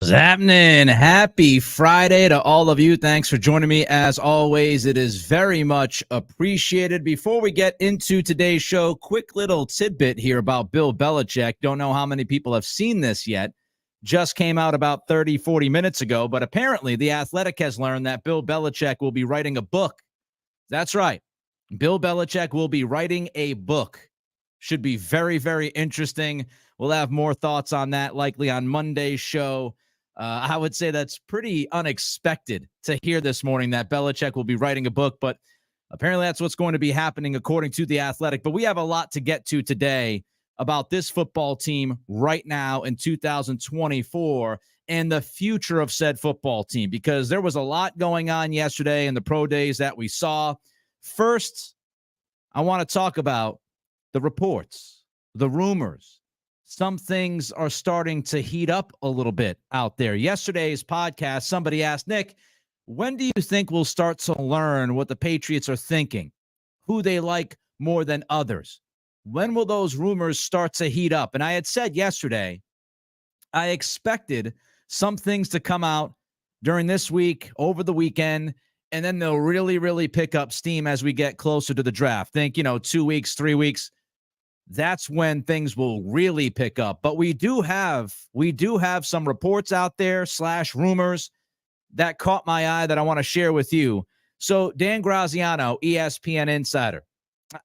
What's happening? Happy Friday to all of you. Thanks for joining me. As always, it is very much appreciated. Before we get into today's show, quick little tidbit here about Bill Belichick. Don't know how many people have seen this yet. Just came out about 30, 40 minutes ago, but apparently The Athletic has learned that Bill Belichick will be writing a book. That's right. Bill Belichick will be writing a book. Should be very, very interesting. We'll have more thoughts on that likely on Monday's show. I would say that's pretty unexpected to hear this morning that Belichick will be writing a book, but apparently that's what's going to be happening according to The Athletic. But we have a lot to get to today about this football team right now in 2024 and the future of said football team, because there was a lot going on yesterday in the pro days that we saw. First, I want to talk about the reports, the rumors. Some things are starting to heat up a little bit out there. Yesterday's podcast, somebody asked, Nick, when do you think we'll start to learn what the Patriots are thinking, who they like more than others? When will those rumors start to heat up? And I had said yesterday, I expected some things to come out during this week, over the weekend, and then they'll really, really pick up steam as we get closer to the draft. Think, 2 weeks, 3 weeks. That's when things will really pick up. But we do have some reports out there / rumors that caught my eye that I want to share with you. So Dan Graziano, ESPN insider.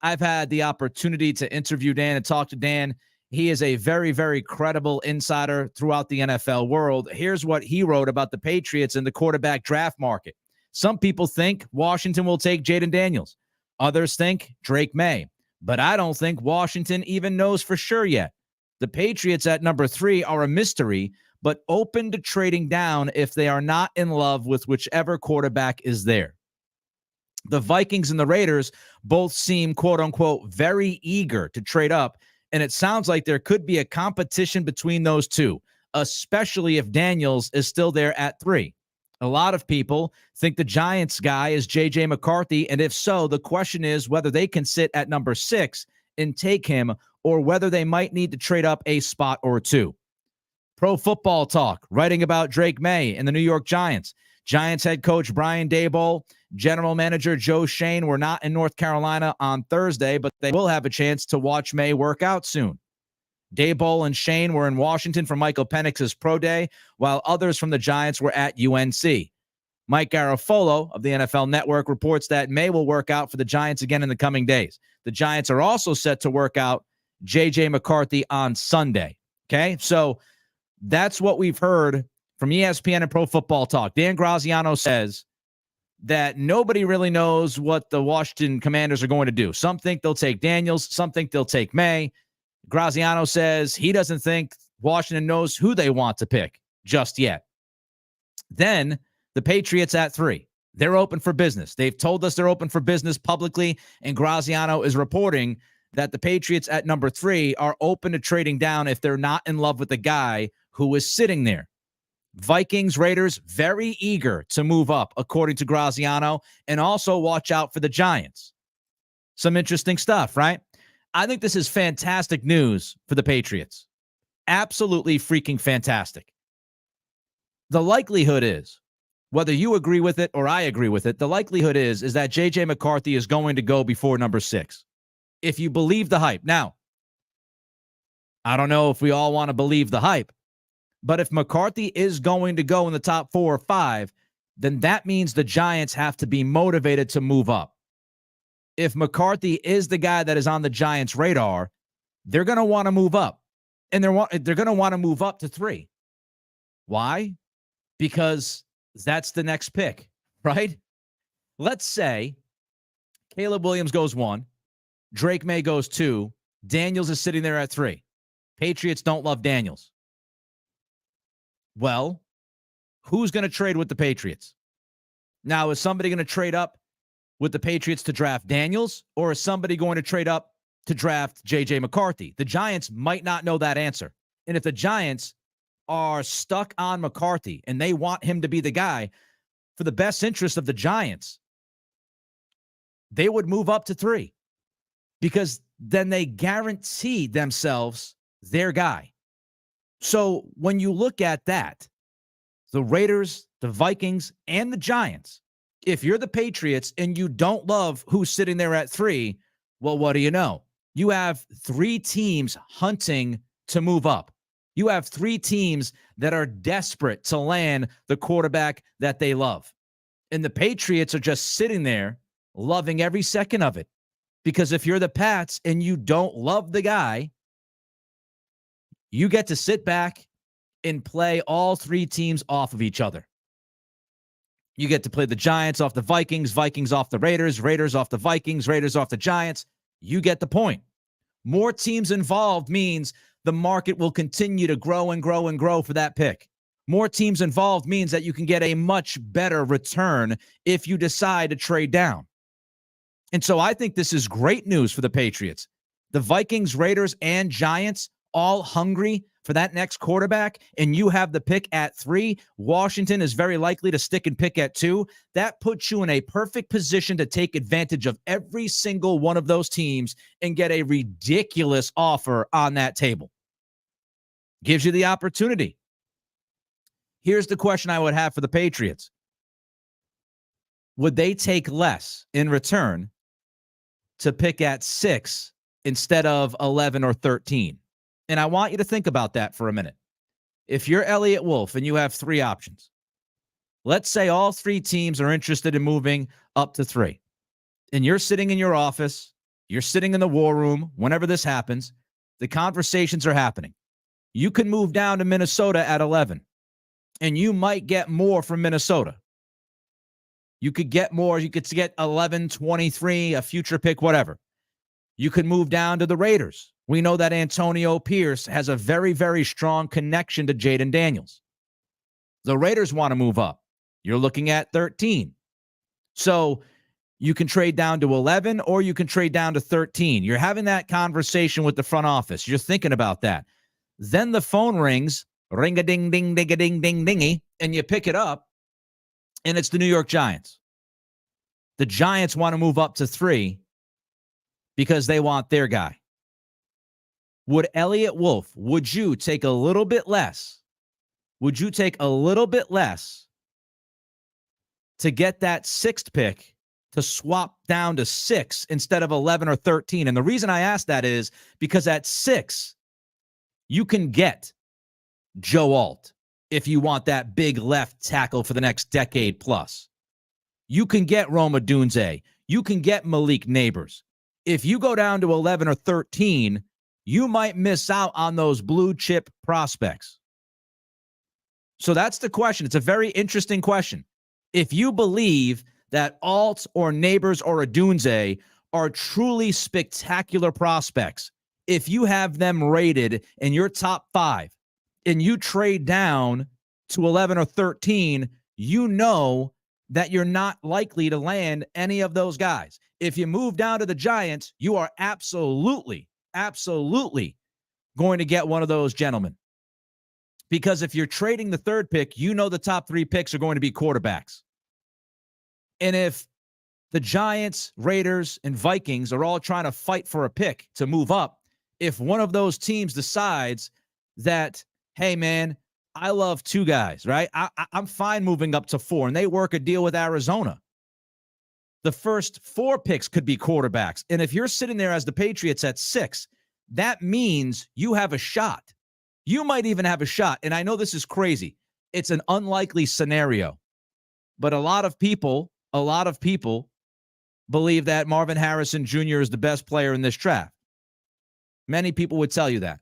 I've had the opportunity to interview Dan and talk to Dan. He is a very, very credible insider throughout the NFL world. Here's what he wrote about the Patriots and the quarterback draft market. Some people think Washington will take Jaden Daniels. Others think Drake Maye. But I don't think Washington even knows for sure yet. The Patriots at number 3 are a mystery, but open to trading down if they are not in love with whichever quarterback is there. The Vikings and the Raiders both seem, quote unquote, very eager to trade up, and it sounds like there could be a competition between those two, especially if Daniels is still there at 3. A lot of people think the Giants guy is J.J. McCarthy, and if so, the question is whether they can sit at number 6 and take him or whether they might need to trade up a spot or two. Pro Football Talk, writing about Drake Maye and the New York Giants. Giants head coach Brian Daboll, general manager Joe Schoen were not in North Carolina on Thursday, but they will have a chance to watch Maye work out soon. Daboll and Schoen were in Washington for Michael Penix's pro day, while others from the Giants were at UNC. Mike Garafolo of the NFL Network reports that Maye will work out for the Giants again in the coming days. The Giants are also set to work out J.J. McCarthy on Sunday. Okay, so that's what we've heard from ESPN and Pro Football Talk. Dan Graziano says that nobody really knows what the Washington Commanders are going to do. Some think they'll take Daniels. Some think they'll take Maye. Graziano says he doesn't think Washington knows who they want to pick just yet. Then the Patriots at 3. They're open for business. They've told us they're open for business publicly, and Graziano is reporting that the Patriots at number 3 are open to trading down if they're not in love with the guy who is sitting there. Vikings, Raiders, very eager to move up, according to Graziano, and also watch out for the Giants. Some interesting stuff, right? I think this is fantastic news for the Patriots. Absolutely freaking fantastic. The likelihood is, whether you agree with it or I agree with it, the likelihood is that J.J. McCarthy is going to go before number 6. If you believe the hype. Now, I don't know if we all want to believe the hype, but if McCarthy is going to go in the top 4 or 5, then that means the Giants have to be motivated to move up. If McCarthy is the guy that is on the Giants' radar, they're going to want to move up. And they're going to want to move up to 3. Why? Because that's the next pick, right? Let's say Caleb Williams goes 1, Drake Maye goes 2, Daniels is sitting there at 3. Patriots don't love Daniels. Well, who's going to trade with the Patriots? Now, is somebody going to trade up with the Patriots to draft Daniels, or is somebody going to trade up to draft J.J. McCarthy? The Giants might not know that answer. And if the Giants are stuck on McCarthy and they want him to be the guy for the best interest of the Giants, they would move up to 3 because then they guarantee themselves their guy. So when you look at that, The Raiders, the Vikings, and the Giants. If you're the Patriots and you don't love who's sitting there at 3, well, what do you know? You have 3 teams hunting to move up. You have 3 teams that are desperate to land the quarterback that they love. And the Patriots are just sitting there loving every second of it. Because if you're the Pats and you don't love the guy, you get to sit back and play all 3 teams off of each other. You get to play the Giants off the Vikings, Vikings off the Raiders, Raiders off the Vikings, Raiders off the Giants. You get the point. More teams involved means the market will continue to grow and grow and grow for that pick. More teams involved means that you can get a much better return if you decide to trade down. And so I think this is great news for the Patriots. The Vikings, Raiders, and Giants all hungry for that next quarterback, and you have the pick at 3. Washington is very likely to stick and pick at 2. That puts you in a perfect position to take advantage of every single one of those teams and get a ridiculous offer on that table. Gives you the opportunity. Here's the question I would have for the Patriots. Would they take less in return to pick at 6 instead of 11 or 13? And I want you to think about that for a minute. If you're Elliott Wolf and you have 3 options, let's say all 3 teams are interested in moving up to 3, and you're sitting in your office, you're sitting in the war room, whenever this happens, the conversations are happening. You can move down to Minnesota at 11, and you might get more from Minnesota. You could get more. You could get 11, 23, a future pick, whatever. You could move down to the Raiders. We know that Antonio Pierce has a very, very strong connection to Jaden Daniels. The Raiders want to move up. You're looking at 13. So you can trade down to 11 or you can trade down to 13. You're having that conversation with the front office. You're thinking about that. Then the phone rings, ring-a-ding-ding-ding-a-ding-ding-dingy, and you pick it up, and it's the New York Giants. The Giants want to move up to 3 because they want their guy. Would Elliott Wolf, would you take a little bit less? Would you take a little bit less to get that 6th pick to swap down to 6 instead of 11 or 13? And the reason I ask that is because at 6, you can get Joe Alt if you want that big left tackle for the next decade plus. You can get Roma Dunze. You can get Malik Neighbors. If you go down to 11 or 13, you might miss out on those blue chip prospects. So that's the question. It's a very interesting question. If you believe that Alt or Neighbors or Odunze are truly spectacular prospects, if you have them rated in your top 5 and you trade down to 11 or 13, you know that you're not likely to land any of those guys. If you move down to the Giants, you are absolutely going to get one of those gentlemen. Because if you're trading the 3rd pick, you know the top 3 picks are going to be quarterbacks. And if the Giants, Raiders, and Vikings are all trying to fight for a pick to move up, if one of those teams decides that, hey, man, I love 2 guys, right? I'm fine moving up to 4, and they work a deal with Arizona. The first 4 picks could be quarterbacks. And if you're sitting there as the Patriots at 6, that means you have a shot. You might even have a shot. And I know this is crazy. It's an unlikely scenario. But a lot of people believe that Marvin Harrison Jr. is the best player in this draft. Many people would tell you that.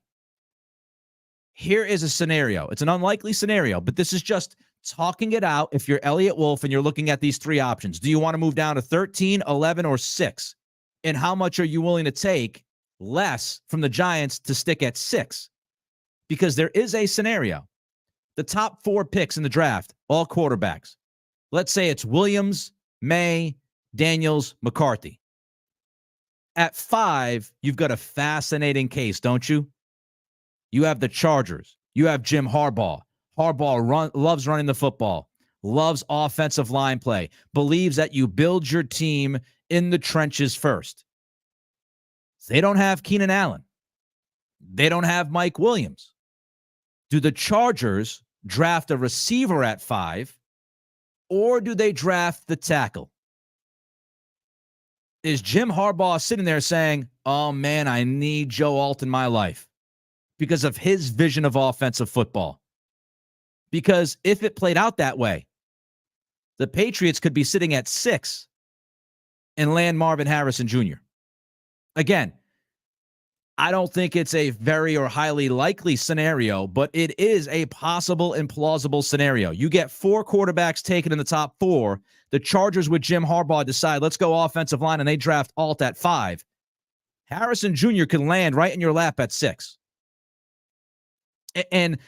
Here is a scenario. It's an unlikely scenario, but this is just talking it out. If you're Elliott Wolf and you're looking at these 3 options, do you want to move down to 13, 11, or 6? And how much are you willing to take less from the Giants to stick at 6? Because there is a scenario. The top 4 picks in the draft, all quarterbacks. Let's say it's Williams, Maye, Daniels, McCarthy. At 5, you've got a fascinating case, don't you? You have the Chargers. You have Jim Harbaugh. Harbaugh loves running the football, loves offensive line play, believes that you build your team in the trenches first. They don't have Keenan Allen. They don't have Mike Williams. Do the Chargers draft a receiver at 5, or do they draft the tackle? Is Jim Harbaugh sitting there saying, oh, man, I need Joe Alt in my life because of his vision of offensive football? Because if it played out that way, the Patriots could be sitting at 6 and land Marvin Harrison Jr. Again, I don't think it's a very or highly likely scenario, but it is a possible and plausible scenario. You get 4 quarterbacks taken in the top 4. The Chargers with Jim Harbaugh decide, let's go offensive line, and they draft Alt at 5. Harrison Jr. can land right in your lap at 6. And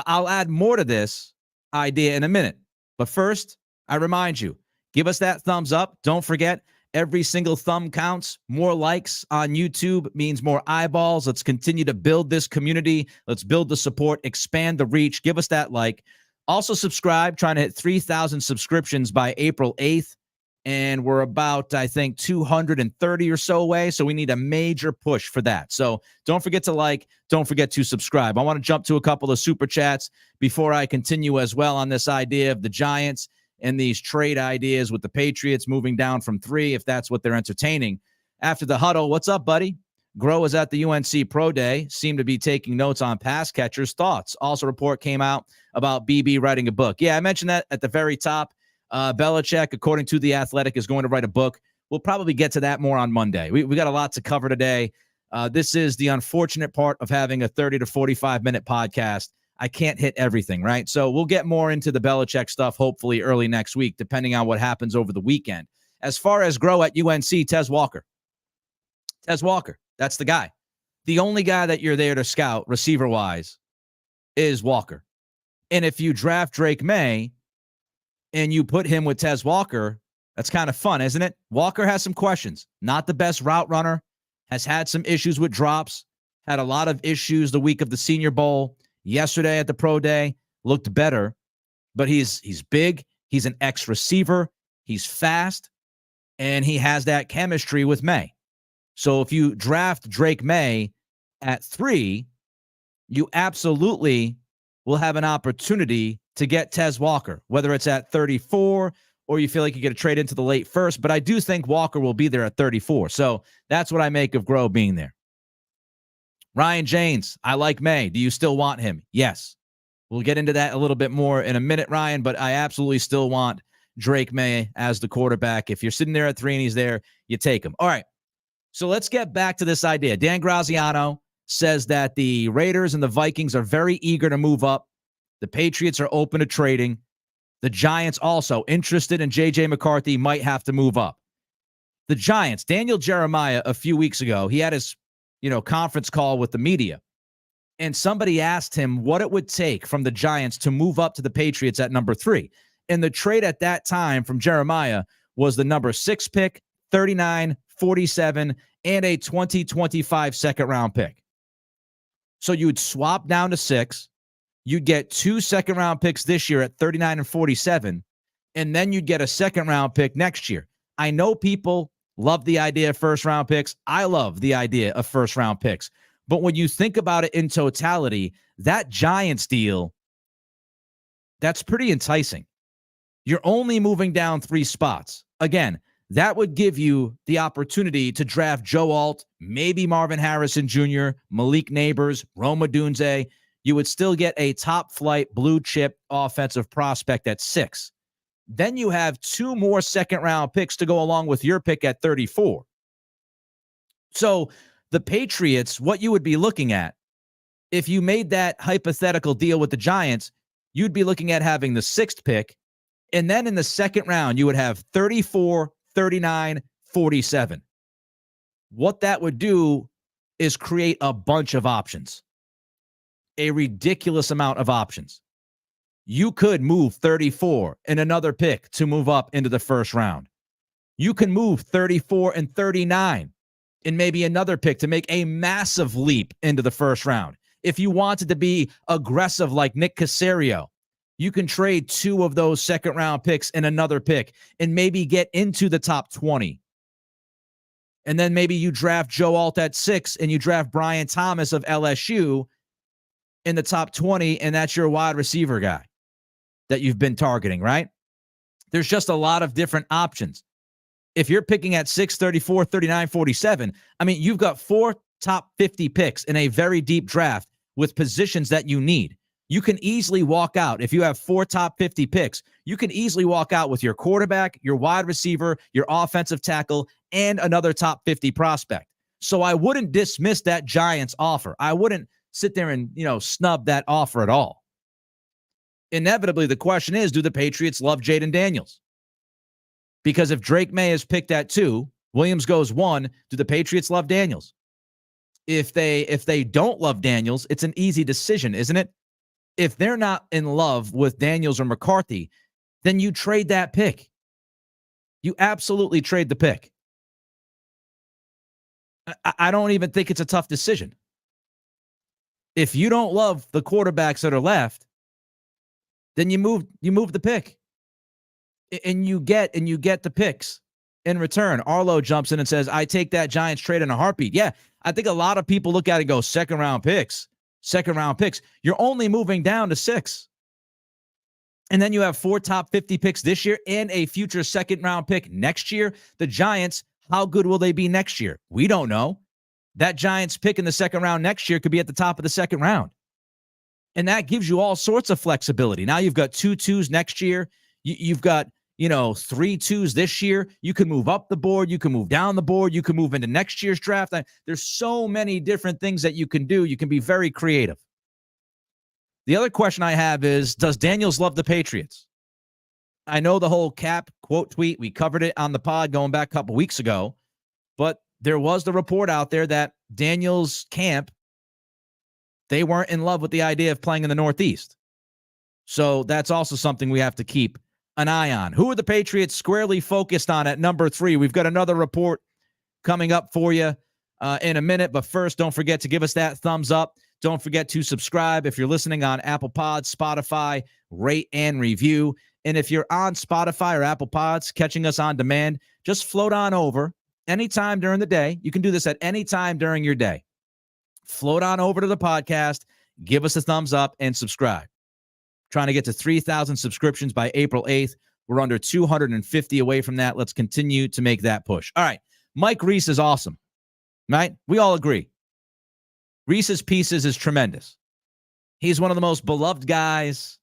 I'll add more to this idea in a minute. But first, I remind you, give us that thumbs up. Don't forget, every single thumb counts. More likes on YouTube means more eyeballs. Let's continue to build this community. Let's build the support, expand the reach. Give us that like. Also subscribe, trying to hit 3,000 subscriptions by April 8th. And we're about, I think, 230 or so away. So we need a major push for that. So don't forget to like. Don't forget to subscribe. I want to jump to a couple of super chats before I continue as well on this idea of the Giants and these trade ideas with the Patriots moving down from 3, if that's what they're entertaining. After the huddle, what's up, buddy? Grow is at the UNC Pro Day. Seemed to be taking notes on pass catchers' thoughts. Also, report came out about BB writing a book. Yeah, I mentioned that at the very top. Belichick, according to The Athletic, is going to write a book. We'll probably get to that more on Monday. We got a lot to cover today. This is the unfortunate part of having a 30 to 45-minute podcast. I can't hit everything, right? So we'll get more into the Belichick stuff hopefully early next week, depending on what happens over the weekend. As far as grow at UNC, Tez Walker. Tez Walker, that's the guy. The only guy that you're there to scout receiver-wise is Walker. And if you draft Drake Maye and you put him with Tez Walker, that's kind of fun, isn't it? Walker has some questions. Not the best route runner. Has had some issues with drops. Had a lot of issues the week of the Senior Bowl. Yesterday at the Pro Day, looked better, but he's big. He's an ex-receiver. He's fast, and he has that chemistry with Maye. So if you draft Drake Maye at 3, you absolutely will have an opportunity to get Tez Walker, whether it's at 34 or you feel like you get a trade into the late first. But I do think Walker will be there at 34. So that's what I make of Grow being there. Ryan James, I like Maye. Do you still want him? Yes. We'll get into that a little bit more in a minute, Ryan, but I absolutely still want Drake Maye as the quarterback. If you're sitting there at 3 and he's there, you take him. All right. So let's get back to this idea. Dan Graziano says that the Raiders and the Vikings are very eager to move up. The Patriots are open to trading. The Giants also interested in J.J. McCarthy, might have to move up. The Giants, Daniel Jeremiah, a few weeks ago, he had his conference call with the media. And somebody asked him what it would take from the Giants to move up to the Patriots at number 3. And the trade at that time from Jeremiah was the number 6 pick, 39, 47, and a 2025 second-round pick. So you'd swap down to 6. You'd get 2 second-round picks this year at 39 and 47, and then you'd get a second-round pick next year. I know people love the idea of first-round picks. I love the idea of first-round picks. But when you think about it in totality, that Giants deal, that's pretty enticing. You're only moving down 3 spots. Again, that would give you the opportunity to draft Joe Alt, maybe Marvin Harrison Jr., Malik Neighbors, Rome Odunze. You would still get a top-flight blue-chip offensive prospect at 6. Then you have 2 more second-round picks to go along with your pick at 34. So the Patriots, what you would be looking at, if you made that hypothetical deal with the Giants, you'd be looking at having the 6th pick, and then in the second round, you would have 34, 39, 47. What that would do is create a bunch of options, a ridiculous amount of options. You could move 34 and another pick to move up into the first round. You can move 34 and 39 and maybe another pick to make a massive leap into the first round. If you wanted to be aggressive like Nick Caserio, you can trade 2 of those second-round picks and another pick and maybe get into the top 20. And then maybe you draft Joe Alt at 6 and you draft Brian Thomas of LSU in the top 20, and that's your wide receiver guy that you've been targeting, right? There's just a lot of different options. If you're picking at 6, 34, 39, 47, I mean, you've got 4 top 50 picks in a very deep draft with positions that you need. You can easily walk out. If you have 4 top 50 picks, you can easily walk out with your quarterback, your wide receiver, your offensive tackle, and another top 50 prospect. So I wouldn't dismiss that Giants offer. I wouldn't sit there and, snub that offer at all. Inevitably, the question is, do the Patriots love Jaden Daniels? Because if Drake Maye is picked at 2, Williams goes 1, do the Patriots love Daniels? If they don't love Daniels, it's an easy decision, isn't it? If they're not in love with Daniels or McCarthy, then you trade that pick. You absolutely trade the pick. I don't even think it's a tough decision. If you don't love the quarterbacks that are left, then you move the pick. And you get the picks in return. Arlo jumps in and says, I take that Giants trade in a heartbeat. Yeah, I think a lot of people look at it and go, second round picks. You're only moving down to 6. And then you have 4 top 50 picks this year and a future second round pick next year. The Giants, how good will they be next year? We don't know. That Giants pick in the second round next year could be at the top of the second round. And that gives you all sorts of flexibility. Now you've got 2 2s next year. You've got 3 2s this year. You can move up the board. You can move down the board. You can move into next year's draft. There's so many different things that you can do. You can be very creative. The other question I have is, does Daniels love the Patriots? I know the whole Cap quote tweet. We covered it on the pod going back a couple weeks ago. But there was the report out there that Daniels' camp, they weren't in love with the idea of playing in the Northeast. So that's also something we have to keep an eye on. Who are the Patriots squarely focused on at number 3? We've got another report coming up for you in a minute. But first, don't forget to give us that thumbs up. Don't forget to subscribe if you're listening on Apple Pods, Spotify, rate and review. And if you're on Spotify or Apple Pods, catching us on demand, just float on over anytime during the day. You can do this at any time during your day. Float on over to the podcast, give us a thumbs up, and subscribe. Trying to get to 3,000 subscriptions by April 8th. We're under 250 away from that. Let's continue to make that push. All right. Mike Reiss is awesome, right? We all agree. Reiss's Pieces is tremendous. He's one of the most beloved guys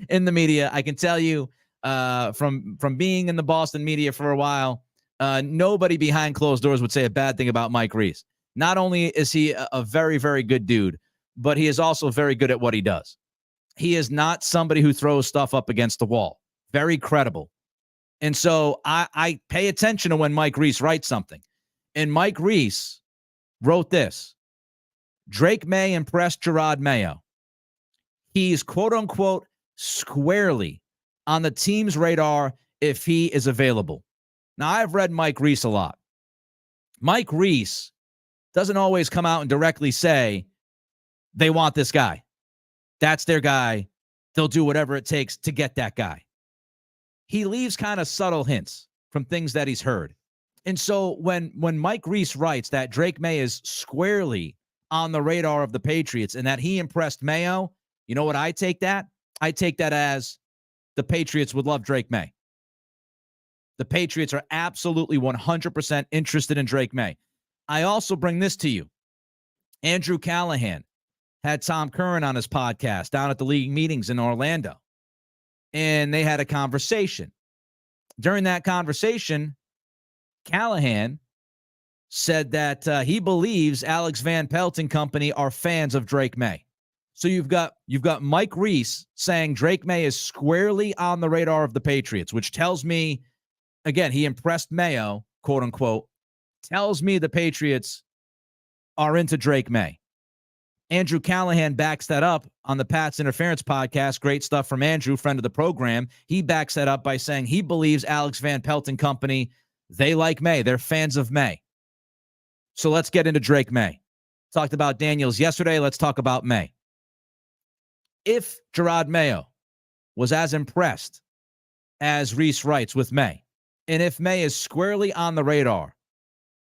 in the media. I can tell you from being in the Boston media for a while, nobody behind closed doors would say a bad thing about Mike Reiss. Not only is he a very, very good dude, but he is also very good at what he does. He is not somebody who throws stuff up against the wall. Very credible. And so I pay attention to when Mike Reiss writes something. And Mike Reiss wrote this. Drake Maye impressed Gerard Mayo. He's quote-unquote squarely on the team's radar if he is available. Now, I've read Mike Reiss a lot. Mike Reiss doesn't always come out and directly say they want this guy. That's their guy. They'll do whatever it takes to get that guy. He leaves kind of subtle hints from things that he's heard. And so when Mike Reiss writes that Drake Maye is squarely on the radar of the Patriots and that he impressed Mayo, you know what I take that? I take that as the Patriots would love Drake Maye. The Patriots are absolutely 100% interested in Drake Maye. I also bring this to you. Andrew Callahan had Tom Curran on his podcast down at the league meetings in Orlando. And they had a conversation. During that conversation, Callahan said that he believes Alex Van Pelt and company are fans of Drake Maye. So you've got Mike Reiss saying Drake Maye is squarely on the radar of the Patriots, which tells me, again, he impressed Mayo, quote unquote, tells me the Patriots are into Drake Maye. Andrew Callahan backs that up on the Pats Interference podcast. Great stuff from Andrew, friend of the program. He backs that up by saying he believes Alex Van Pelt and company, they like Maye. They're fans of Maye. So let's get into Drake Maye. Talked about Daniels yesterday. Let's talk about Maye. If Gerard Mayo was as impressed as Reiss writes with Maye, and if Maye is squarely on the radar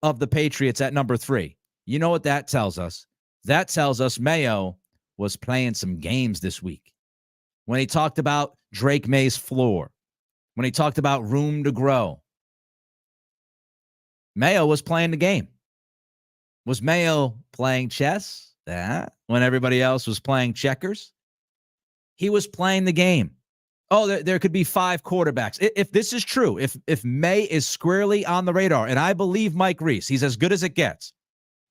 of the Patriots at number 3, you know what that tells us? That tells us Mayo was playing some games this week. When he talked about Drake Maye's floor, when he talked about room to grow, Mayo was playing the game. Was Mayo playing chess? When everybody else was playing checkers? He was playing the game. Oh, there could be 5 quarterbacks. If this is true, if Maye is squarely on the radar, and I believe Mike Reiss, he's as good as it gets.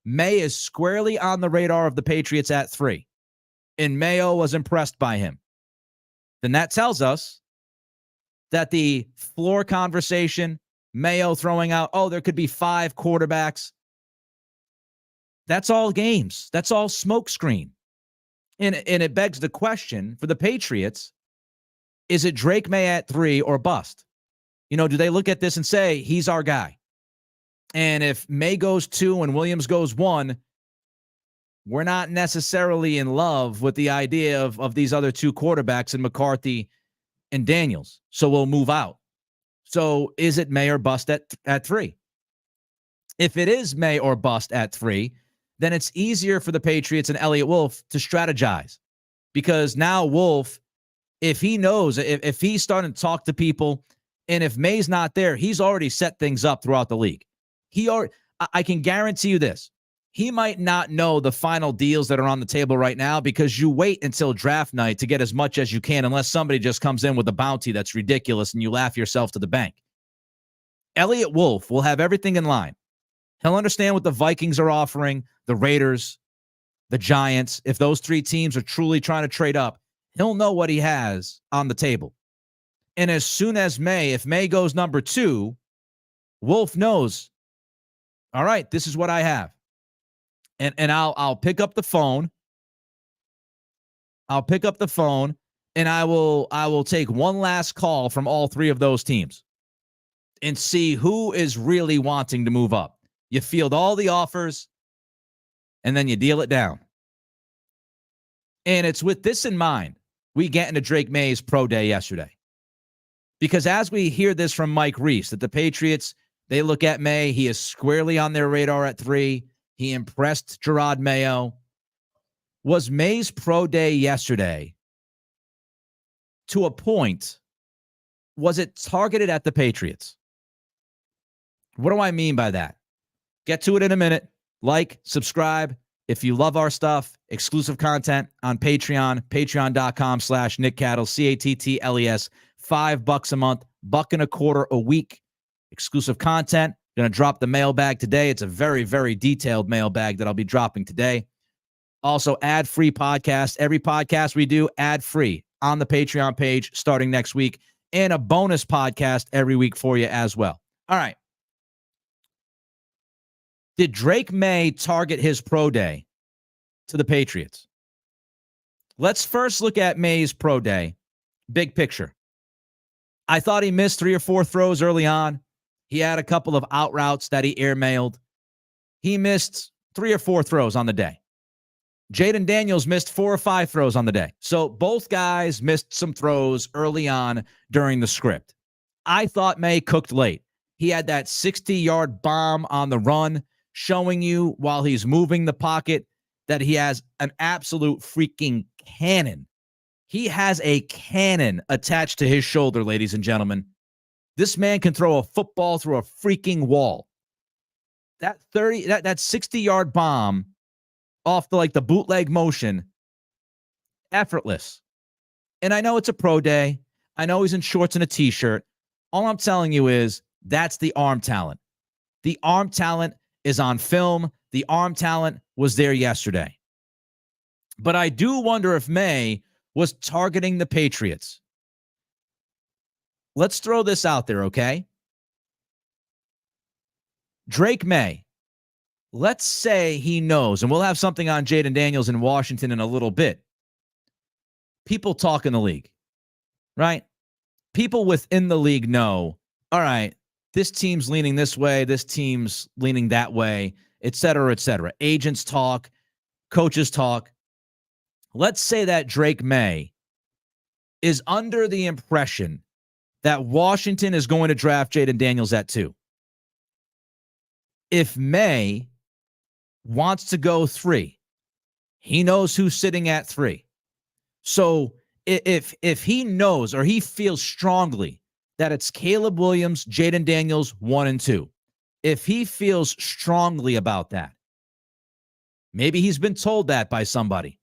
Maye is squarely on the radar of the Patriots at 3, and Mayo was impressed by him. Then that tells us that the floor conversation, Mayo throwing out, oh, there could be 5 quarterbacks. That's all games. That's all smokescreen. And it begs the question for the Patriots, is it Drake Maye at 3 or bust? Do they look at this and say, he's our guy? And if Maye goes 2 and Williams goes 1, we're not necessarily in love with the idea of these other 2 quarterbacks in McCarthy and Daniels. So we'll move out. So is it Maye or bust at 3? If it is Maye or bust at 3, then it's easier for the Patriots and Elliott Wolf to strategize. Because now Wolf, if he knows, if he's starting to talk to people, and if Maye's not there, he's already set things up throughout the league. I can guarantee you this. He might not know the final deals that are on the table right now because you wait until draft night to get as much as you can unless somebody just comes in with a bounty that's ridiculous and you laugh yourself to the bank. Elliott Wolf will have everything in line. He'll understand what the Vikings are offering, the Raiders, the Giants. If those 3 teams are truly trying to trade up, he'll know what he has on the table. And as soon as if Maye goes number 2, Wolf knows, all right, this is what I have. And I'll pick up the phone. I'll pick up the phone and I will take one last call from all 3 of those teams and see who is really wanting to move up. You field all the offers and then you deal it down. And it's with this in mind, we get into Drake Maye's pro day yesterday. Because as we hear this from Mike Reiss, that the Patriots, they look at Maye, he is squarely on their radar at 3. He impressed Gerard Mayo. Was Maye's pro day yesterday, to a point, was it targeted at the Patriots? What do I mean by that? Get to it in a minute. Like, subscribe. If you love our stuff, exclusive content on Patreon, patreon.com/Nick Cattles, Cattles, $5 a month, $1.25 a week. Exclusive content. Going to drop the mailbag today. It's a very, very detailed mailbag that I'll be dropping today. Also, ad-free podcast. Every podcast we do, ad-free on the Patreon page starting next week. And a bonus podcast every week for you as well. All right. Did Drake Maye target his pro day to the Patriots? Let's first look at Maye's pro day. Big picture. I thought he missed 3 or 4 throws early on. He had a couple of out routes that he airmailed. He missed 3 or 4 throws on the day. Jaden Daniels missed 4 or 5 throws on the day. So both guys missed some throws early on during the script. I thought Maye cooked late. He had that 60-yard bomb on the run, showing you while he's moving the pocket that he has an absolute freaking cannon. He has a cannon attached to his shoulder, ladies and gentlemen. This man can throw a football through a freaking wall. That 60-yard bomb off the bootleg motion, effortless. And I know it's a pro day. I know he's in shorts and a t-shirt. All I'm telling you is that's the arm talent. The arm talent is on film. The arm talent was there yesterday. But I do wonder if Maye was targeting the Patriots. Let's throw this out there, okay? Drake Maye, let's say he knows, and we'll have something on Jaden Daniels in Washington in a little bit. People talk in the league, right? People within the league know, all right, this team's leaning this way, this team's leaning that way, et cetera, et cetera. Agents talk, coaches talk. Let's say that Drake Maye is under the impression that Washington is going to draft Jaden Daniels at 2. If Maye wants to go 3, He knows who's sitting at 3. So if he knows or he feels strongly that it's Caleb Williams, Jaden Daniels, 1 and 2, if he feels strongly about that, maybe he's been told that by somebody,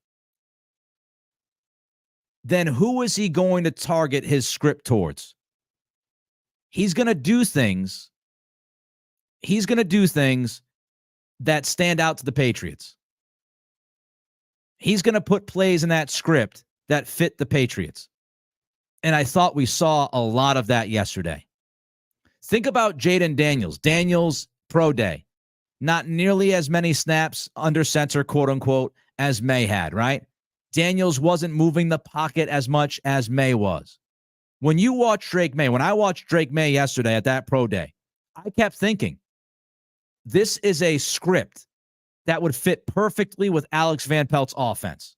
then who is he going to target his script towards? He's going to do things. He's going to do things that stand out to the Patriots. He's going to put plays in that script that fit the Patriots. And I thought we saw a lot of that yesterday. Think about Jaden Daniels. Daniels pro day. Not nearly as many snaps under center, quote unquote, as Maye had, right? Daniels wasn't moving the pocket as much as Maye was. When you watch Drake Maye, when I watched Drake Maye yesterday at that pro day, I kept thinking, this is a script that would fit perfectly with Alex Van Pelt's offense.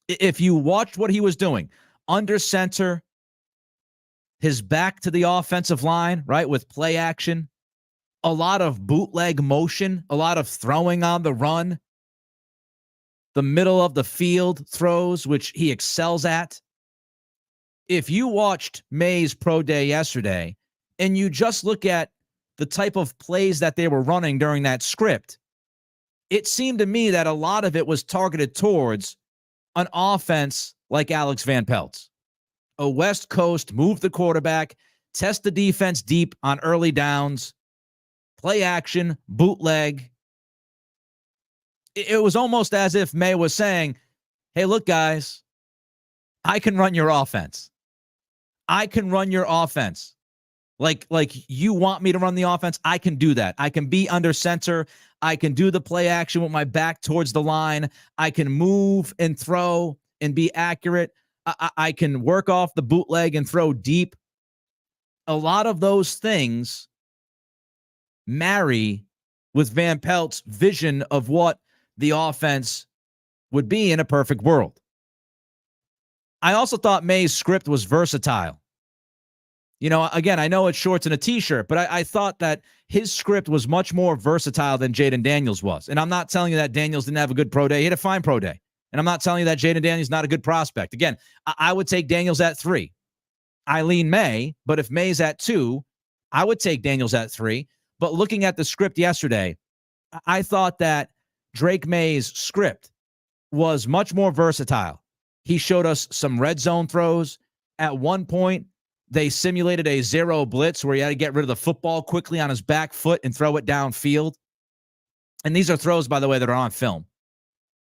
If you watched what he was doing, under center, his back to the offensive line, right, with play action, a lot of bootleg motion, a lot of throwing on the run, the middle of the field throws, which he excels at. If you watched Maye's pro day yesterday and you just look at the type of plays that they were running during that script, it seemed to me that a lot of it was targeted towards an offense like Alex Van Pelt's. A West Coast, move the quarterback, test the defense deep on early downs, play action, bootleg. It was almost as if Maye was saying, hey, look, guys, I can run your offense. I can run your offense. Like you want me to run the offense, I can do that. I can be under center. I can do the play action with my back towards the line. I can move and throw and be accurate. I can work off the bootleg and throw deep. A lot of those things marry with Van Pelt's vision of what the offense would be in a perfect world. I also thought Maye's script was versatile. You know, again, I know it's shorts and a t-shirt, but I thought that his script was much more versatile than Jaden Daniels was. And I'm not telling you that Daniels didn't have a good pro day. He had a fine pro day. And I'm not telling you that Jaden Daniels is not a good prospect. Again, I would take Daniels at 3. I lean Maye, but if Maye's at 2, I would take Daniels at 3. But looking at the script yesterday, I thought that Drake Maye's script was much more versatile. He showed us some red zone throws. At one point, they simulated a zero blitz where he had to get rid of the football quickly on his back foot and throw it downfield. And these are throws, by the way, that are on film.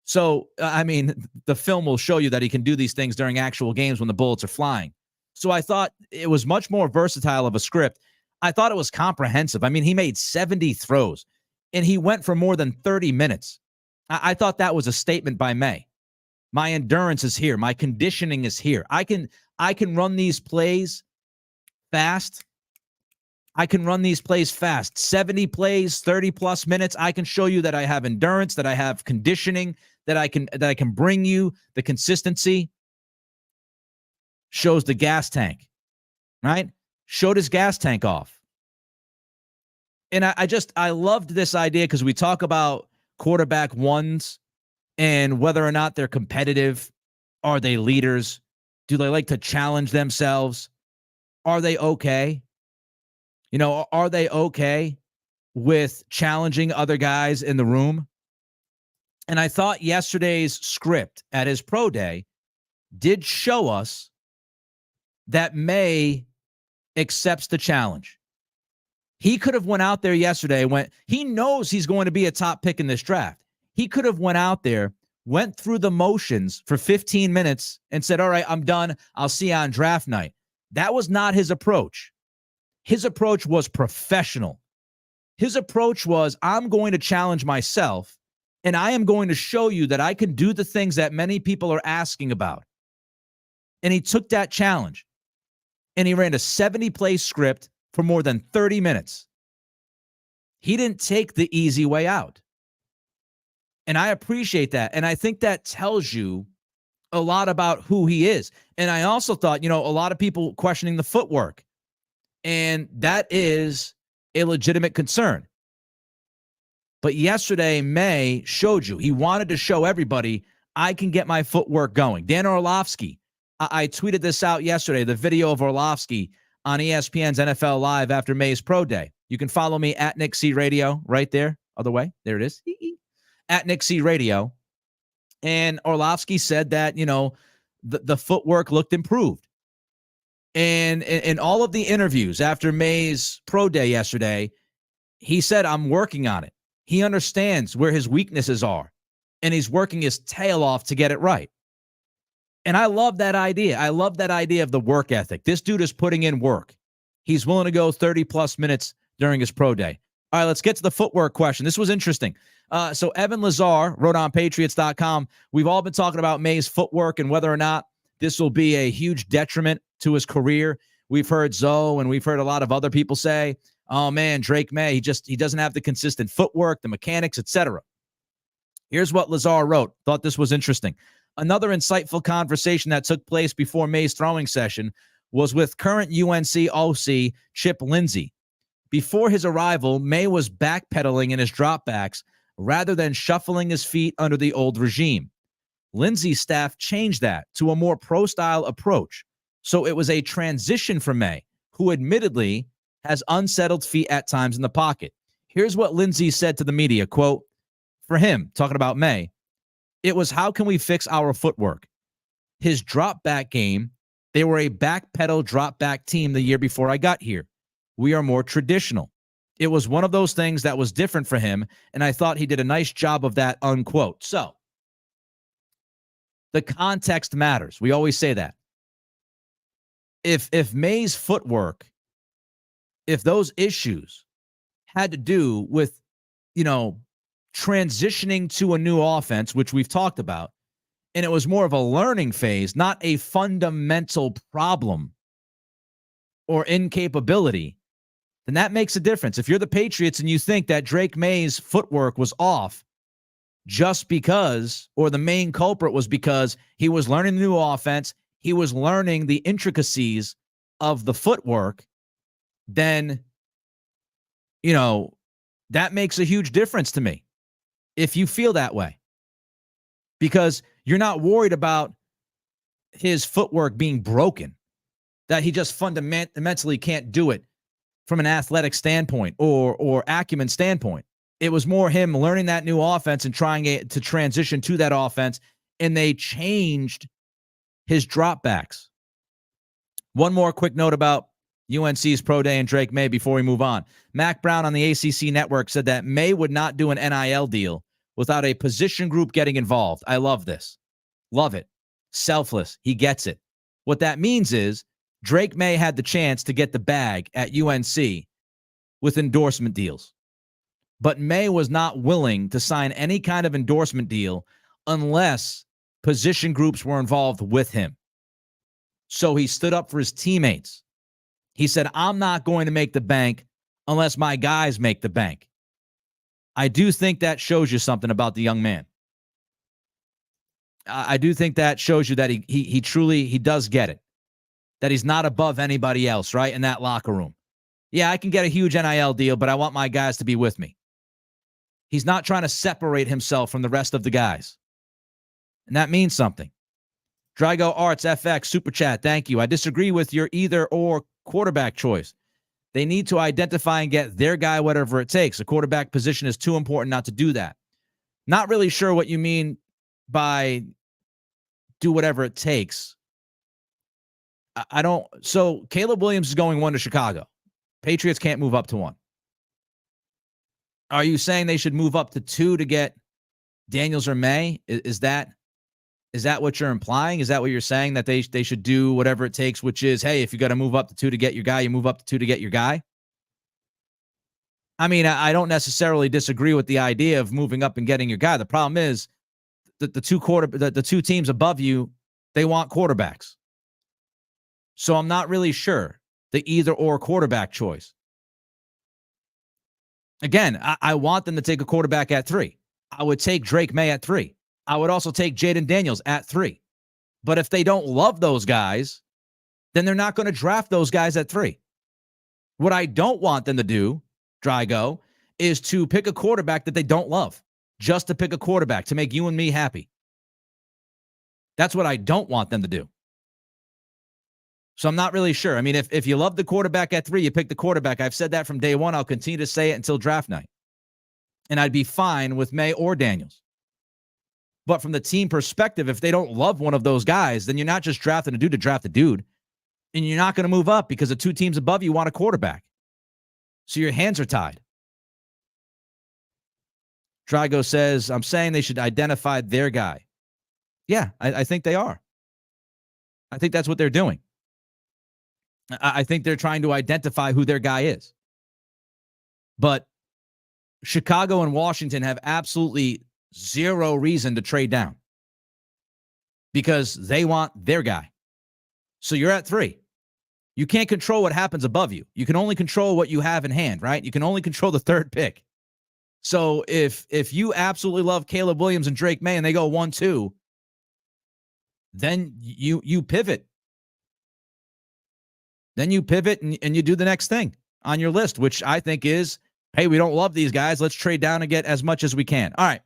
So, I mean, the film will show you that he can do these things during actual games when the bullets are flying. So I thought it was much more versatile of a script. I thought it was comprehensive. I mean, he made 70 throws, and he went for more than 30 minutes. I thought that was a statement by Maye. My endurance is here. My conditioning is here. I can run these plays fast. I can run these plays fast. 70 plays, 30-plus minutes. I can show you that I have endurance, that I have conditioning, that I can bring you the consistency. Shows the gas tank, right? Showed his gas tank off. And I loved this idea because we talk about quarterback ones and whether or not they're competitive. Are they leaders? Do they like to challenge themselves? Are they okay? You know, are they okay with challenging other guys in the room? And I thought yesterday's script at his pro day did show us that Maye accepts the challenge. He could have went out there yesterday he knows he's going to be a top pick in this draft. He could have went out there, went through the motions for 15 minutes and said, all right, I'm done. I'll see you on draft night. That was not his approach. His approach was professional. His approach was, I'm going to challenge myself, and I am going to show you that I can do the things that many people are asking about. And he took that challenge, and he ran a 70-play script for more than 30 minutes. He didn't take the easy way out. And I appreciate that. And I think that tells you a lot about who he is. And I also thought, a lot of people questioning the footwork. And that is a legitimate concern. But yesterday, Maye showed you. He wanted to show everybody, I can get my footwork going. Dan Orlovsky, I tweeted this out yesterday, the video of Orlovsky on ESPN's NFL Live after Maye's pro day. You can follow me at Nick C Radio right there. Other way. There it is. At Nick C Radio. And Orlovsky said that, the footwork looked improved. And in all of the interviews after Maye's pro day yesterday, he said, I'm working on it. He understands where his weaknesses are, and he's working his tail off to get it right. And I love that idea. I love that idea of the work ethic. This dude is putting in work. He's willing to go 30-plus minutes during his pro day. All right, let's get to the footwork question. This was interesting. So Evan Lazar wrote on Patriots.com, we've all been talking about Maye's footwork and whether or not this will be a huge detriment to his career. We've heard Zoe and we've heard a lot of other people say, oh, man, Drake Maye, he doesn't have the consistent footwork, the mechanics, etc. Here's what Lazar wrote. Thought this was interesting. Another insightful conversation that took place before Maye's throwing session was with current UNC OC Chip Lindsey. Before his arrival, Maye was backpedaling in his dropbacks rather than shuffling his feet under the old regime. Lindsey's staff changed that to a more pro-style approach. So it was a transition for Maye, who admittedly has unsettled feet at times in the pocket. Here's what Lindsey said to the media, quote, for him, talking about Maye, it was how can we fix our footwork? His drop back game, they were a back pedal drop back team the year before I got here. We are more traditional. It was one of those things that was different for him, and I thought he did a nice job of that, unquote. So, the context matters. We always say that. If Maye's footwork, if those issues had to do with, transitioning to a new offense, which we've talked about, and it was more of a learning phase, not a fundamental problem or incapability, then that makes a difference. If you're the Patriots and you think that Drake Maye's footwork was off just because, or the main culprit was because he was learning the new offense, he was learning the intricacies of the footwork, then, that makes a huge difference to me. If you feel that way, because you're not worried about his footwork being broken, that he just fundamentally can't do it from an athletic standpoint or acumen standpoint. It was more him learning that new offense and trying to transition to that offense, and they changed his dropbacks. One more quick note about UNC's pro day and Drake Maye before we move on. Mac Brown on the ACC network said that Maye would not do an NIL deal without a position group getting involved. I love this. Love it. Selfless. He gets it. What that means is Drake Maye had the chance to get the bag at UNC with endorsement deals. But Maye was not willing to sign any kind of endorsement deal unless position groups were involved with him. So he stood up for his teammates. He said, I'm not going to make the bank unless my guys make the bank. I do think that shows you something about the young man. I do think that shows you that he truly does get it. That he's not above anybody else, right, in that locker room. Yeah, I can get a huge NIL deal, but I want my guys to be with me. He's not trying to separate himself from the rest of the guys. And that means something. Drago Arts FX Super Chat, thank you. I disagree with your either or quarterback choice. They need to identify and get their guy whatever it takes. The quarterback position is too important not to do that. Not really sure what you mean by do whatever it takes. I don't. So Caleb Williams is going 1 to Chicago. Patriots can't move up to 1. Are you saying they should move up to 2 to get Daniels or Maye? Is that what you're implying? Is that what you're saying, that they should do whatever it takes, which is, hey, if you got to move up to 2 to get your guy, you move up to 2 to get your guy? I mean, I don't necessarily disagree with the idea of moving up and getting your guy. The problem is that the two teams above you, they want quarterbacks. So I'm not really sure the either or quarterback choice. Again, I want them to take a quarterback at 3. I would take Drake Maye at 3. I would also take Jaden Daniels at 3. But if they don't love those guys, then they're not going to draft those guys at 3. What I don't want them to do, Drago, is to pick a quarterback that they don't love, just to pick a quarterback to make you and me happy. That's what I don't want them to do. So I'm not really sure. I mean, if you love the quarterback at 3, you pick the quarterback. I've said that from day one. I'll continue to say it until draft night. And I'd be fine with Maye or Daniels. But from the team perspective, if they don't love one of those guys, then you're not just drafting a dude to draft a dude. And you're not going to move up because the 2 teams above you want a quarterback. So your hands are tied. Drago says, I'm saying they should identify their guy. Yeah, I think they are. I think that's what they're doing. I think they're trying to identify who their guy is. But Chicago and Washington have absolutely zero reason to trade down because they want their guy. So you're at 3. You can't control what happens above you. You can only control what you have in hand, right? You can only control the 3rd pick. So if you absolutely love Caleb Williams and Drake Maye and they go 1-2, then you pivot. Then you pivot and you do the next thing on your list, which I think is, hey, we don't love these guys. Let's trade down and get as much as we can. All right.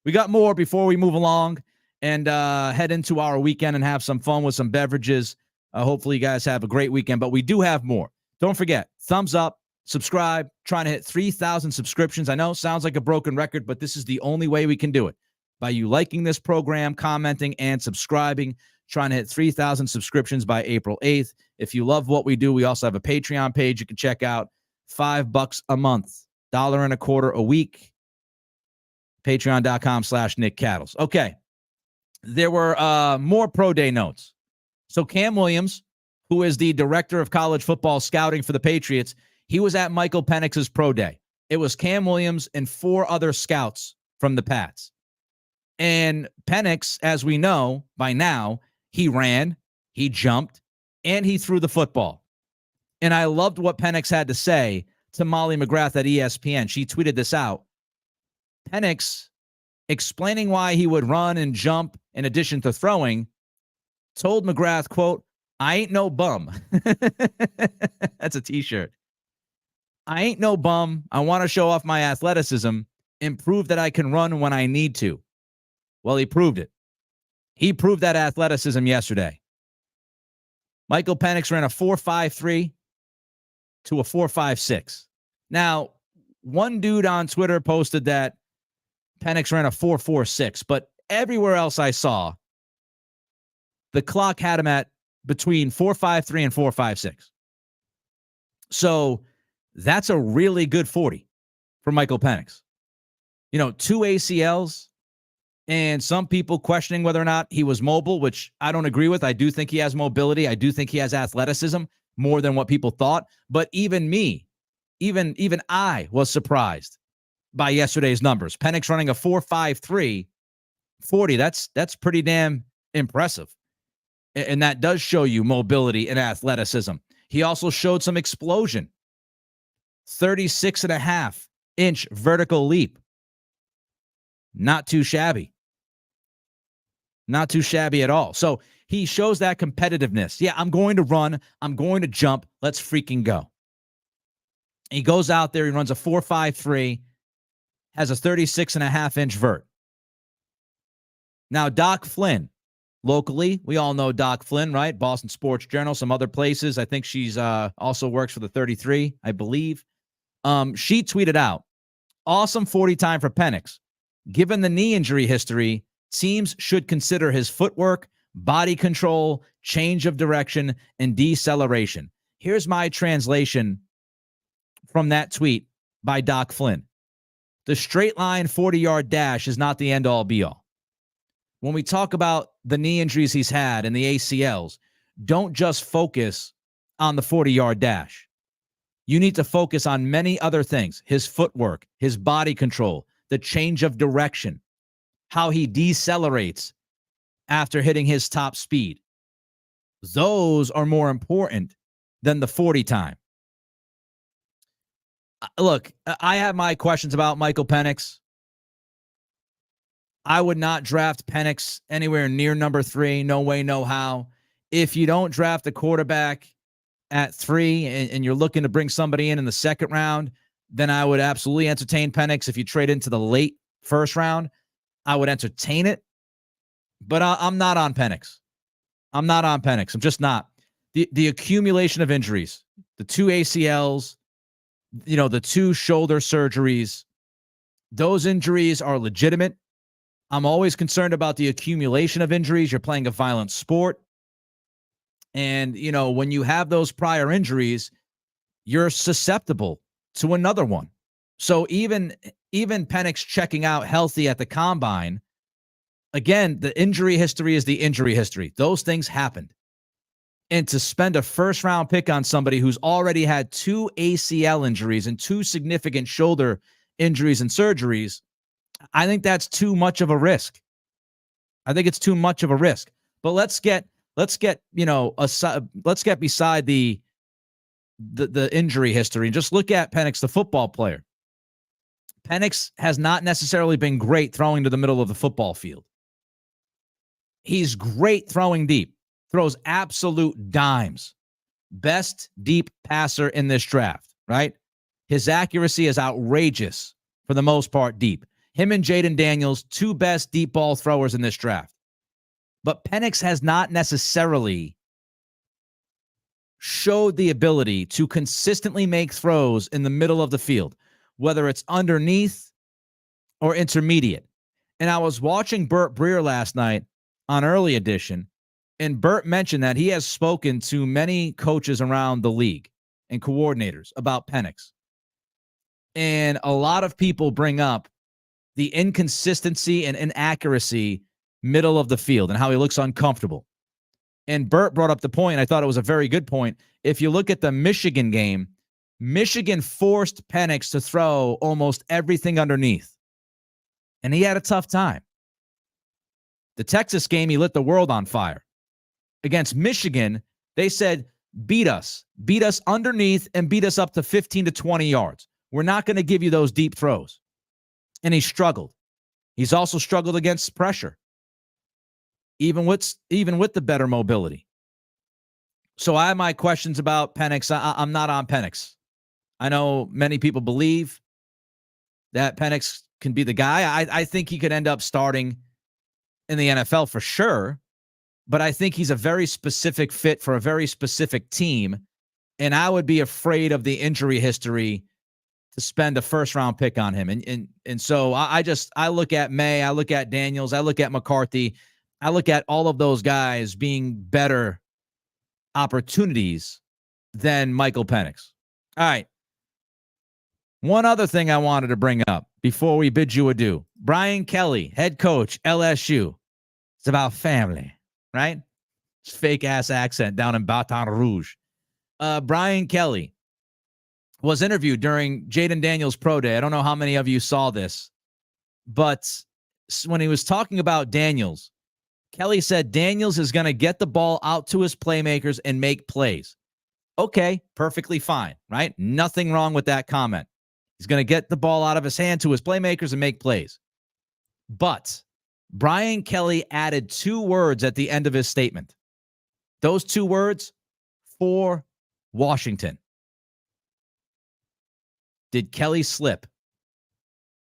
We got more before we move along and head into our weekend and have some fun with some beverages. Hopefully you guys have a great weekend, but we do have more. Don't forget, thumbs up, subscribe, trying to hit 3,000 subscriptions. I know, sounds like a broken record, but this is the only way we can do it. By you liking this program, commenting, and subscribing, trying to hit 3,000 subscriptions by April 8th. If you love what we do, we also have a Patreon page you can check out. $5 a month, $1.25 a week. Patreon.com/Nick Cattles. Okay. There were more pro day notes. So Cam Williams, who is the director of college football scouting for the Patriots, he was at Michael Penix's pro day. It was Cam Williams and 4 other scouts from the Pats. And Penix, as we know by now, he ran, he jumped, and he threw the football. And I loved what Penix had to say to Molly McGrath at ESPN. She tweeted this out. Penix, explaining why he would run and jump in addition to throwing, told McGrath, quote, I ain't no bum. That's a t-shirt. I ain't no bum. I want to show off my athleticism and prove that I can run when I need to. Well, he proved it. He proved that athleticism yesterday. Michael Penix ran a 4.53 to a 4.56. Now, one dude on Twitter posted that Penix ran a 4.46, but everywhere else I saw, the clock had him at between 4.53 and 4.56. So that's a really good 40 for Michael Penix. 2 ACLs, and some people questioning whether or not he was mobile, which I don't agree with. I do think he has mobility. I do think he has athleticism more than what people thought. But even me, even I was surprised by yesterday's numbers. Penix running a 4.53 40. That's pretty damn impressive. And that does show you mobility and athleticism. He also showed some explosion. 36.5-inch vertical leap. Not too shabby. Not too shabby at all. So he shows that competitiveness. Yeah, I'm going to run. I'm going to jump. Let's freaking go. He goes out there. He runs a 4.53, has a 36.5-inch vert. Now, Doc Flynn, locally, we all know Doc Flynn, right? Boston Sports Journal, some other places. I think she's also works for the 33, I believe. She tweeted out, awesome 40 time for Penix. Given the knee injury history, teams should consider his footwork, body control, change of direction, and deceleration. Here's my translation from that tweet by Doc Flynn. The straight line 40-yard dash is not the end-all be-all. When we talk about the knee injuries he's had and the ACLs, don't just focus on the 40-yard dash. You need to focus on many other things. His footwork, his body control, the change of direction, how he decelerates after hitting his top speed. Those are more important than the 40 time. Look, I have my questions about Michael Penix. I would not draft Penix anywhere near number 3. No way, no how. If you don't draft a quarterback at 3 and you're looking to bring somebody in the second round, then I would absolutely entertain Penix. If you trade into the late first round, I would entertain it. But I'm not on Penix. I'm not on Penix. I'm just not. The accumulation of injuries, the 2 ACLs, the 2 shoulder surgeries, those injuries are legitimate. I'm always concerned about the accumulation of injuries. You're playing a violent sport. And, when you have those prior injuries, you're susceptible to another one. So even Penix checking out healthy at the combine, again, the injury history is the injury history. Those things happened. And to spend a first-round pick on somebody who's already had 2 ACL injuries and 2 significant shoulder injuries and surgeries, I think that's too much of a risk. I think it's too much of a risk. But let's get beside the injury history and just look at Penix, the football player. Penix has not necessarily been great throwing to the middle of the football field. He's great throwing deep, throws absolute dimes. Best deep passer in this draft, right? His accuracy is outrageous for the most part deep. Him and Jaden Daniels, 2 best deep ball throwers in this draft. But Penix has not necessarily showed the ability to consistently make throws in the middle of the field, whether it's underneath or intermediate. And I was watching Burt Breer last night on Early Edition, and Burt mentioned that he has spoken to many coaches around the league and coordinators about Penix. And a lot of people bring up the inconsistency and inaccuracy middle of the field and how he looks uncomfortable. And Burt brought up the point, I thought it was a very good point. If you look at the Michigan game, Michigan forced Penix to throw almost everything underneath. And he had a tough time. The Texas game, he lit the world on fire. Against Michigan, they said, beat us underneath and beat us up to 15 to 20 yards. We're not going to give you those deep throws. And he struggled. He's also struggled against pressure, even with the better mobility. So I have my questions about Penix. I'm not on Penix. I know many people believe that Penix can be the guy. I think he could end up starting in the NFL for sure, but I think he's a very specific fit for a very specific team, and I would be afraid of the injury history to spend a first-round pick on him. And so I look at Maye, I look at Daniels, I look at McCarthy, I look at all of those guys being better opportunities than Michael Penix. All right. One other thing I wanted to bring up before we bid you adieu. Brian Kelly, head coach, LSU. It's about family, right? It's fake-ass accent down in Baton Rouge. Brian Kelly was interviewed during Jaden Daniels' pro day. I don't know how many of you saw this, but when he was talking about Daniels, Kelly said Daniels is going to get the ball out to his playmakers and make plays. Okay, perfectly fine, right? Nothing wrong with that comment. He's going to get the ball out of his hand to his playmakers and make plays. But Brian Kelly added 2 words at the end of his statement. Those 2 words, for Washington. Did Kelly slip?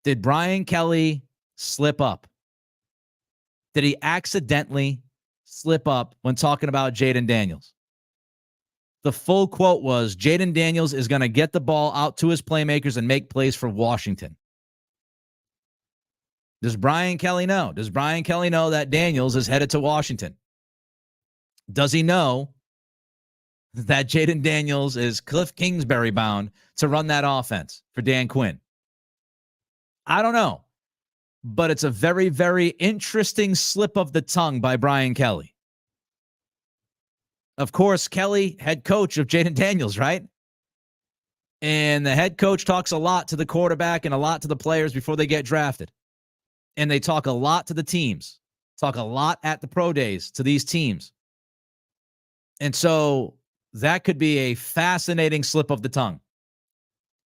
Did Brian Kelly slip up? Did he accidentally slip up when talking about Jaden Daniels? The full quote was, Jaden Daniels is going to get the ball out to his playmakers and make plays for Washington. Does Brian Kelly know? Does Brian Kelly know that Daniels is headed to Washington? Does he know that Jaden Daniels is Cliff Kingsbury bound to run that offense for Dan Quinn? I don't know. But it's a very, very interesting slip of the tongue by Brian Kelly. Of course, Kelly, head coach of Jaden Daniels, right? And the head coach talks a lot to the quarterback and a lot to the players before they get drafted. And they talk a lot to the teams, talk a lot at the pro days to these teams. And so that could be a fascinating slip of the tongue.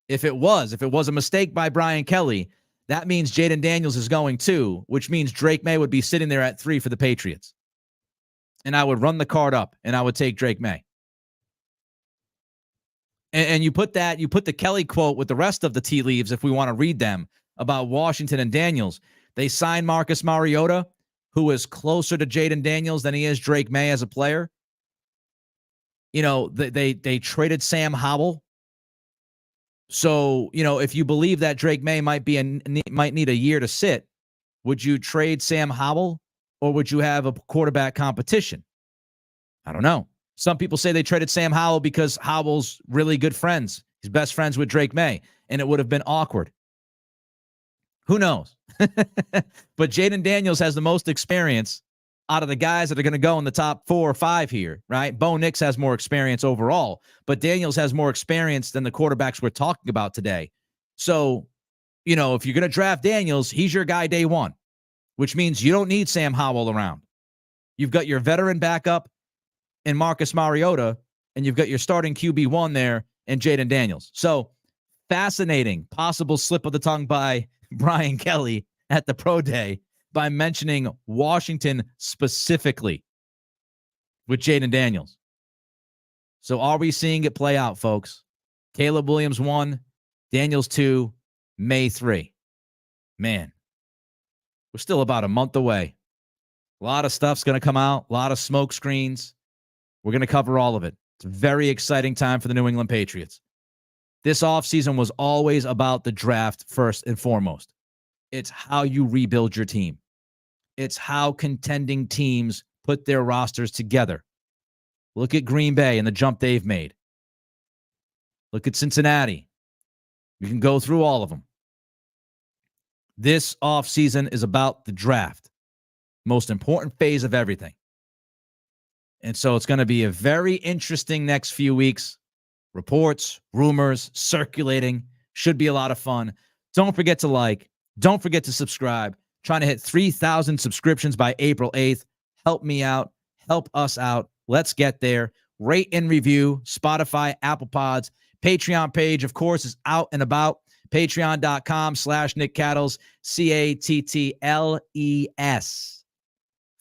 If it was a mistake by Brian Kelly, that means Jaden Daniels is going 2, which means Drake Maye would be sitting there at 3 for the Patriots. And I would run the card up, and I would take Drake Maye. And you put the Kelly quote with the rest of the tea leaves, if we want to read them, about Washington and Daniels. They signed Marcus Mariota, who is closer to Jaden Daniels than he is Drake Maye as a player. You know, they traded Sam Howell. So, you know, if you believe that Drake Maye might need a year to sit, would you trade Sam Howell or would you have a quarterback competition? I don't know. Some people say they traded Sam Howell because Howell's really good friends. He's best friends with Drake Maye, and it would have been awkward. Who knows? But Jaden Daniels has the most experience out of the guys that are going to go in the top 4 or 5 here, right? Bo Nix has more experience overall, but Daniels has more experience than the quarterbacks we're talking about today. So, you know, if you're going to draft Daniels, he's your guy day one, which means you don't need Sam Howell around. You've got your veteran backup in Marcus Mariota, and you've got your starting QB1 there in Jaden Daniels. So, fascinating possible slip of the tongue by Brian Kelly at the Pro Day by mentioning Washington specifically with Jaden Daniels. So are we seeing it play out, folks? Caleb Williams 1, Daniels 2, Maye 3. Man, we're still about a month away. A lot of stuff's going to come out, a lot of smoke screens. We're going to cover all of it. It's a very exciting time for the New England Patriots. This offseason was always about the draft first and foremost. It's how you rebuild your team. It's how contending teams put their rosters together. Look at Green Bay and the jump they've made. Look at Cincinnati. We can go through all of them. This offseason is about the draft. Most important phase of everything. And so it's going to be a very interesting next few weeks. Reports, rumors, circulating. Should be a lot of fun. Don't forget to like. Don't forget to subscribe. Trying to hit 3,000 subscriptions by April 8th. Help me out. Help us out. Let's get there. Rate and review. Spotify, Apple Pods. Patreon page, of course, is out and about. Patreon.com/Nick Cattles. CATTLES.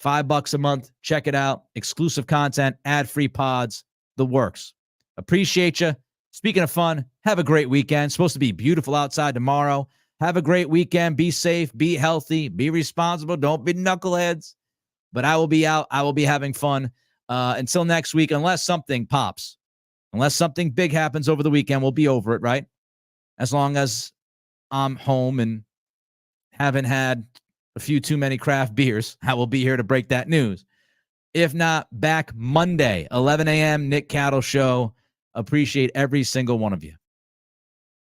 $5 a month. Check it out. Exclusive content, ad-free pods, the works. Appreciate you. Speaking of fun, have a great weekend. It's supposed to be beautiful outside tomorrow. Have a great weekend. Be safe. Be healthy. Be responsible. Don't be knuckleheads. But I will be out. I will be having fun. Until next week, unless something pops. Unless something big happens over the weekend, we'll be over it, right? As long as I'm home and haven't had a few too many craft beers, I will be here to break that news. If not, back Monday, 11 a.m., Nick Cattle Show. Appreciate every single one of you.